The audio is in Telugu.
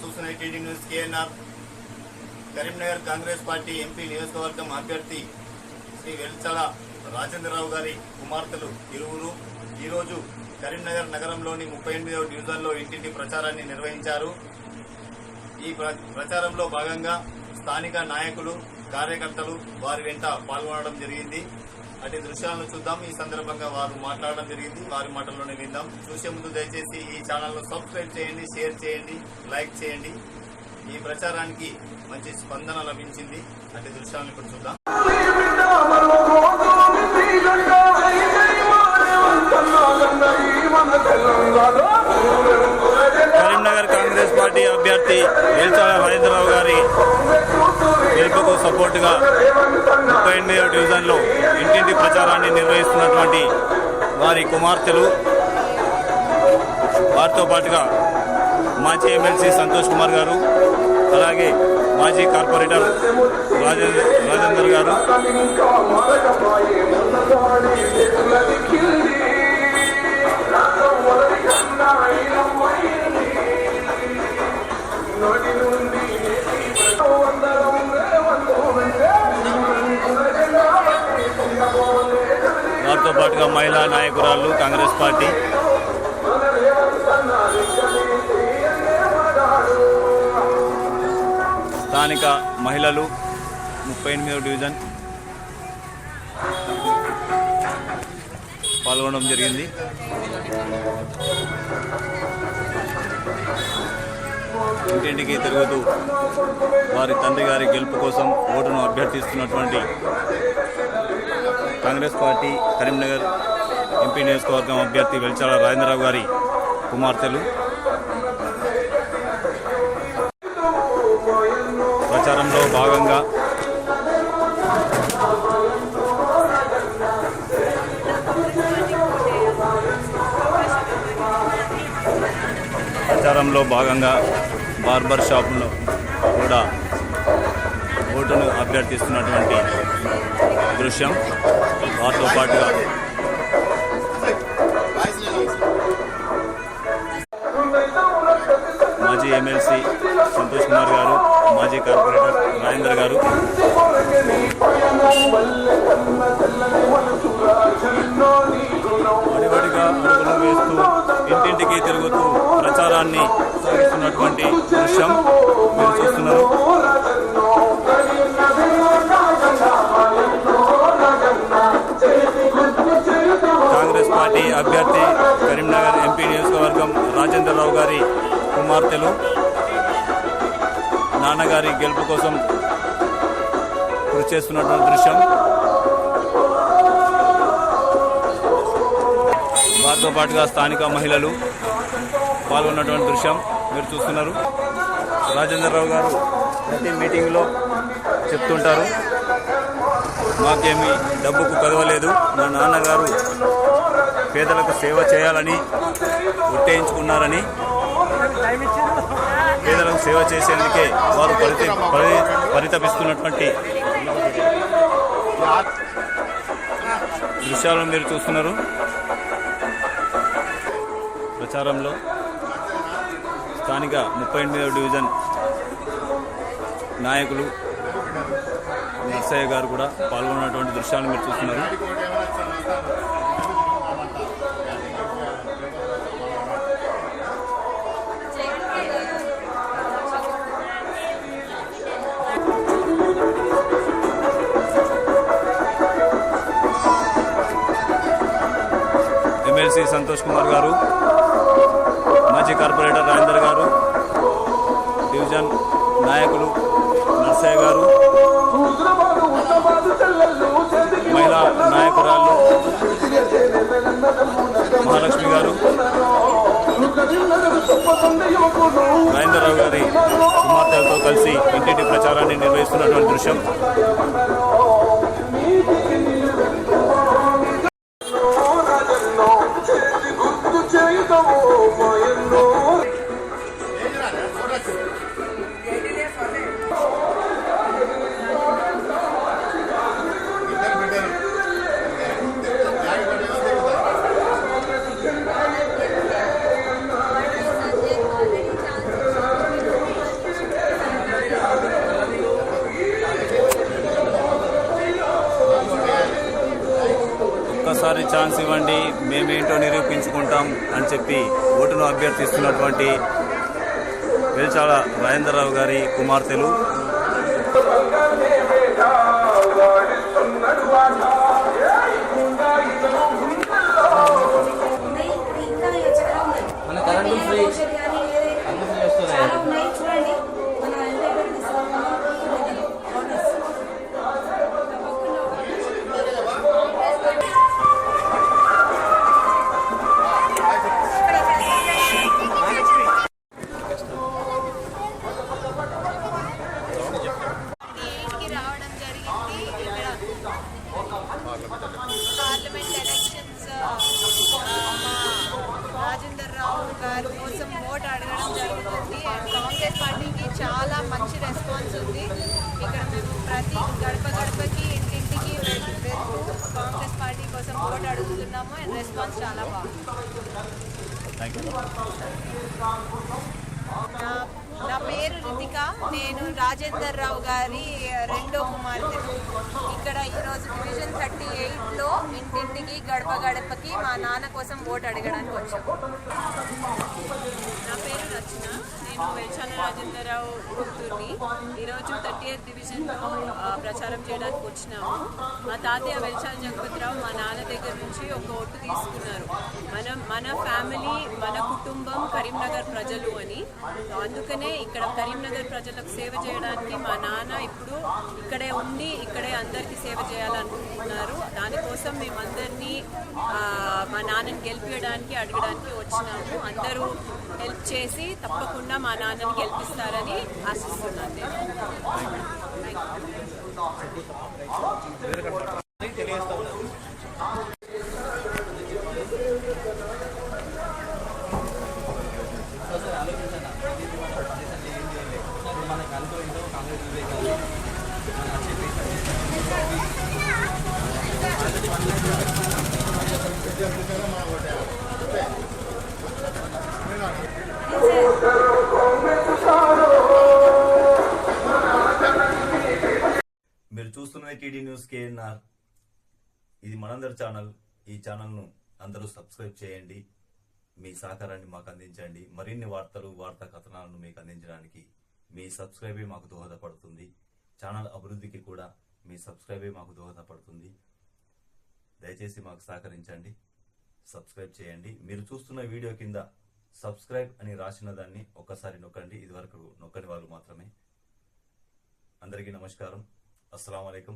చూస్తున్న TD news KNR. Karimnagar Congress party MP నియోజకవర్గం అభ్యర్థి శ్రీ వెల్చల రాజేంద్రరావు గారి కుమార్తెలు ఇరువురు ఈరోజు కరీంనగర్ నగరంలోని 38వ డివిజన్లో ఇంటింటి ప్రచారాన్ని నిర్వహించారు. ఈ ప్రచారంలో భాగంగా స్థానిక నాయకులు, కార్యకర్తలు వారి వెంట పాల్గొనడం జరిగింది. అటు దృశ్యాలను చూద్దాం. ఈ సందర్భంగా వారు మాట్లాడడం జరిగింది. వారి మాటల్లోనే విందాం. చూసే ముందు దయచేసి ఈ ఛానల్ను సబ్స్క్రైబ్ చేయండి, షేర్ చేయండి, లైక్ చేయండి. ఈ ప్రచారానికి మంచి స్పందన లభించింది. అటు దృశ్యాలను ఇప్పుడు చూద్దాం. కరీంనగర్ కాంగ్రెస్ పార్టీ అభ్యర్థి వెల్చల రాజేంద్రరావు గారి గెలుపుకు సపోర్టుగా 38వ డివిజన్లో ఇంటింటి ప్రచారాన్ని నిర్వహిస్తున్నటువంటి వారి కుమార్తెలు, వారితో పాటుగా మాజీ ఎమ్మెల్సీ సంతోష్ కుమార్ గారు, అలాగే మాజీ కార్పొరేటర్ రాజేందర్ గారు, వారితో పాటుగా మహిళా నాయకురాలు కాంగ్రెస్ పార్టీ, స్థానిక మహిళలు 38వ డివిజన్ పాల్గొనడం జరిగింది. ఇంటింటికి తిరుగుతూ వారి తండ్రి గారి గెలుపు కోసం ఓటును అభ్యర్థిస్తున్నటువంటి కాంగ్రెస్ పార్టీ కరీంనగర్ ఎంపీ నియోజకవర్గం అభ్యర్థి వెల్చల రాజేంద్రరావు గారి కుమార్తెలు ప్రచారంలో భాగంగా బార్బర్ షాపులో కూడా ఓటును అభ్యర్థిస్తున్నటువంటి దృశ్యం. వారితో పాటుగా మాజీ ఎమ్మెల్సీ సంతోష్ కుమార్ గారు, మాజీ కార్పొరేటర్ రాజేందర్ గారు, వడివడిగా అడుగులు వేస్తూ ఇంటింటికి తిరుగుతూ ప్రచారాన్ని సాగిస్తున్నటువంటి దృశ్యం మీరు చూస్తున్నారు. కాంగ్రెస్ పార్టీ అభ్యర్థి కరీంనగర్ ఎంపీ నియోజకవర్గం రాజేంద్రరావు గారి కుమార్తెలు నాన్నగారి గెలుపు కోసం కృషి చేస్తున్నటువంటి దృశ్యం. వారితో పాటుగా స్థానిక మహిళలు పాల్గొన్నటువంటి దృశ్యం మీరు చూస్తున్నారు. రాజేంద్రరావు గారు ప్రతి మీటింగ్లో చెప్తుంటారు, మాకేమీ డబ్బుకు కదవలేదు, మా నాన్నగారు పేదలకు సేవ చేయాలని ఉత్తేజించుకున్నారని, పేదలకు సేవ చేసేందుకే వారు పరితపిస్తున్నటువంటి దృశ్యాలను మీరు చూస్తున్నారు. ప్రచారంలో స్థానిక 38వ డివిజన్ నాయకులు నర్సయ్య గారు కూడా పాల్గొన్నటువంటి దృశ్యాలను మీరు చూస్తున్నారు. ఎమ్మెల్సీ సంతోష్ కుమార్ గారు, మాజీ కార్పొరేటర్ రాజేందర్ గారు, డివిజన్ నాయకులు నర్సయ్య గారు, మహిళా నాయకురాలు మహాలక్ష్మి గారు, రాజేంద్రరావు గారి కుమార్తెలతో కలిసి ఇంటింటి ప్రచారాన్ని నిర్వహిస్తున్నటువంటి దృశ్యం. ఒక్కసారి ఛాన్స్ ఇవ్వండి, మేమేంటో నిరూపించుకుంటాం అని చెప్పి ఓటును అభ్యర్థిస్తున్నటువంటి వెల్చాల రాజేంద్రరావు గారి కుమార్తెలు. పార్లమెంట్ ఎలక్షన్స్ రాజేందర్ రావు గారి కోసం ఓటు అడగడం జరుగుతుంది. కాంగ్రెస్ పార్టీకి చాలా మంచి రెస్పాన్స్ ఉంది. ఇక్కడ మేము ప్రతి గడపకి ఇంటింటికి వెళ్తూ కాంగ్రెస్ పార్టీ కోసం ఓటు అడుగుతున్నాము. అండ్ రెస్పాన్స్ చాలా బాగుంది. నా పేరు రితిక. నేను రాజేందర్ రావు గారి రెండో కుమార్తె. ఇక్కడ ఈరోజు డివిజన్ 38లో ఇంటింటికి గడపకి మా నాన్న కోసం ఓటు అడగడానికి వచ్చాము. నా పేరు రచన. నేను వెల్చాల రాజేంద్రరావు కూతుర్ని. ఈరోజు 38th డివిజన్లో ప్రచారం చేయడానికి వచ్చినాము. మా తాతయ్య వెల్చాల జగపతిరావు మా నాన్న దగ్గర నుంచి ఒక ఓటు తీసుకున్నారు. మన ఫ్యామిలీ, మన కుటుంబం కరీంనగర్ ప్రజలు అని. అందుకనే ఇక్కడ కరీంనగర్ ప్రజలకు సేవ చేయడానికి మా నాన్న ఇప్పుడు ఇక్కడే ఉండి ఇక్కడే అందరికీ సేవ చేయాలనుకుంటున్నారు. దానికోసం మేమందరినీ మా నాన్నని గెలిపించడానికి అడగడానికి వచ్చినాము. అందరూ హెల్ప్ చేసి తప్పకుండా మా నాన్నని గెలిపిస్తారని ఆశిస్తున్నాను నేను. మీరు చూస్తున్నది టీడీ న్యూస్ కేఎన్ఆర్. ఇది మనందరి ఛానల్. ఈ ఛానల్ను అందరూ సబ్స్క్రైబ్ చేయండి. మీ సహకారాన్ని మాకు అందించండి. మరిన్ని వార్తా కథనాలను మీకు అందించడానికి మీ సబ్స్క్రైబే మాకు దోహదపడుతుంది. ఛానల్ అభివృద్ధికి కూడా మీ సబ్స్క్రైబే మాకు దోహదపడుతుంది. దయచేసి మాకు సహకరించండి, సబ్స్క్రైబ్ చేయండి. మీరు చూస్తున్న వీడియో కింద సబ్స్క్రైబ్ అని రాసిన దాన్ని ఒక్కసారి నొక్కండి. ఇదివరకు నొక్కని వాళ్ళు మాత్రమే. అందరికీ నమస్కారం. అస్సలాము అలైకుం.